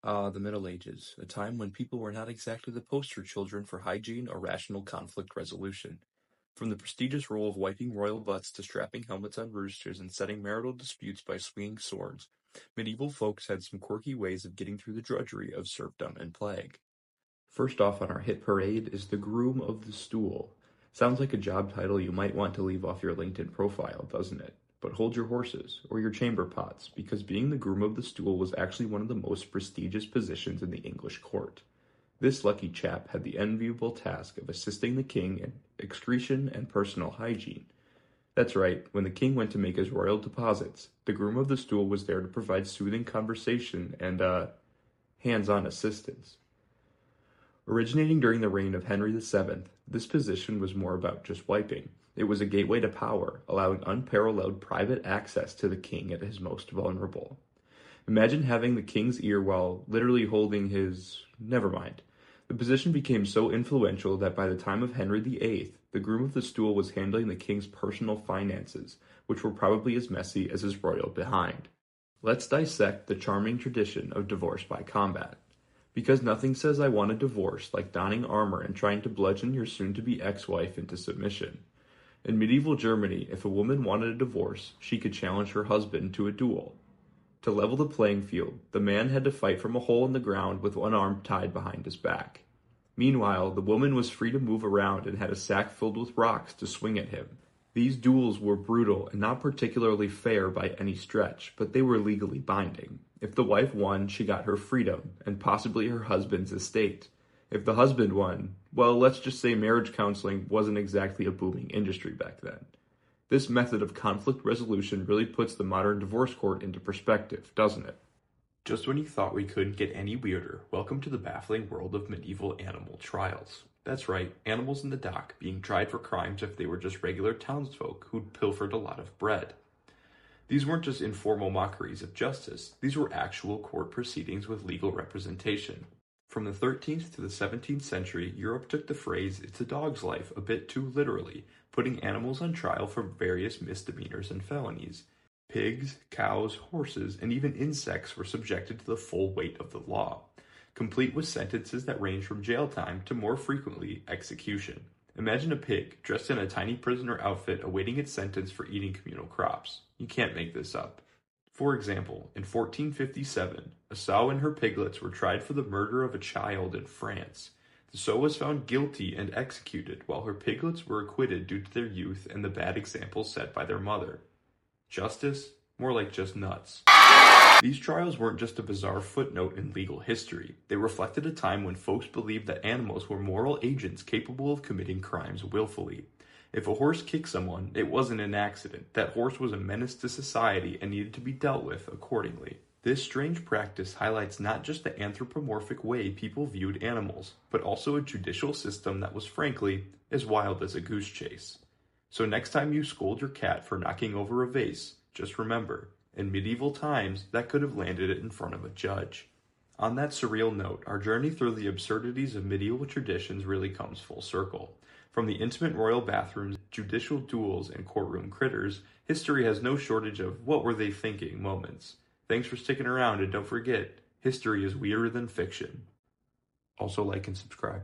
The Middle Ages, a time when people were not exactly the poster children for hygiene or rational conflict resolution. From the prestigious role of wiping royal butts to strapping helmets on roosters and settling marital disputes by swinging swords, medieval folks had some quirky ways of getting through the drudgery of serfdom and plague. First off on our hit parade is the Groom of the Stool. Sounds like a job title you might want to leave off your LinkedIn profile, doesn't it? But hold your horses, or your chamber pots, because being the Groom of the Stool was actually one of the most prestigious positions in the English court. This lucky chap had the enviable task of assisting the king in excretion and personal hygiene. That's right, when the king went to make his royal deposits, the Groom of the Stool was there to provide soothing conversation and, hands-on assistance. Originating during the reign of Henry VII, this position was more about just wiping. It was a gateway to power, allowing unparalleled private access to the king at his most vulnerable. Imagine having the king's ear while literally holding his... Never mind. The position became so influential that by the time of Henry VIII, the Groom of the Stool was handling the king's personal finances, which were probably as messy as his royal behind. Let's dissect the charming tradition of divorce by combat. Because nothing says I want a divorce like donning armor and trying to bludgeon your soon-to-be ex-wife into submission. In medieval Germany, if a woman wanted a divorce, she could challenge her husband to a duel. To level the playing field, the man had to fight from a hole in the ground with one arm tied behind his back. Meanwhile, the woman was free to move around and had a sack filled with rocks to swing at him. These duels were brutal and not particularly fair by any stretch, but they were legally binding. If the wife won, she got her freedom, and possibly her husband's estate. If the husband won, well, let's just say marriage counseling wasn't exactly a booming industry back then. This method of conflict resolution really puts the modern divorce court into perspective, doesn't it? Just when you thought we couldn't get any weirder, welcome to the baffling world of medieval animal trials. That's right, animals in the dock being tried for crimes if they were just regular townsfolk who'd pilfered a lot of bread. These weren't just informal mockeries of justice, these were actual court proceedings with legal representation. From the 13th to the 17th century, Europe took the phrase, "it's a dog's life," a bit too literally, putting animals on trial for various misdemeanors and felonies. Pigs, cows, horses, and even insects were subjected to the full weight of the law, complete with sentences that ranged from jail time to more frequently execution. Imagine a pig dressed in a tiny prisoner outfit awaiting its sentence for eating communal crops. You can't make this up. For example, in 1457, a sow and her piglets were tried for the murder of a child in France. The sow was found guilty and executed, while her piglets were acquitted due to their youth and the bad example set by their mother. Justice? More like just nuts. These trials weren't just a bizarre footnote in legal history. They reflected a time when folks believed that animals were moral agents capable of committing crimes willfully. If a horse kicked someone, it wasn't an accident. That horse was a menace to society and needed to be dealt with accordingly. This strange practice highlights not just the anthropomorphic way people viewed animals, but also a judicial system that was frankly as wild as a goose chase. So next time you scold your cat for knocking over a vase, just remember, in medieval times, that could have landed it in front of a judge. On that surreal note, our journey through the absurdities of medieval traditions really comes full circle. From the intimate royal bathrooms, judicial duels, and courtroom critters, history has no shortage of "what were they thinking" moments. Thanks for sticking around, and don't forget, history is weirder than fiction. Also like and subscribe.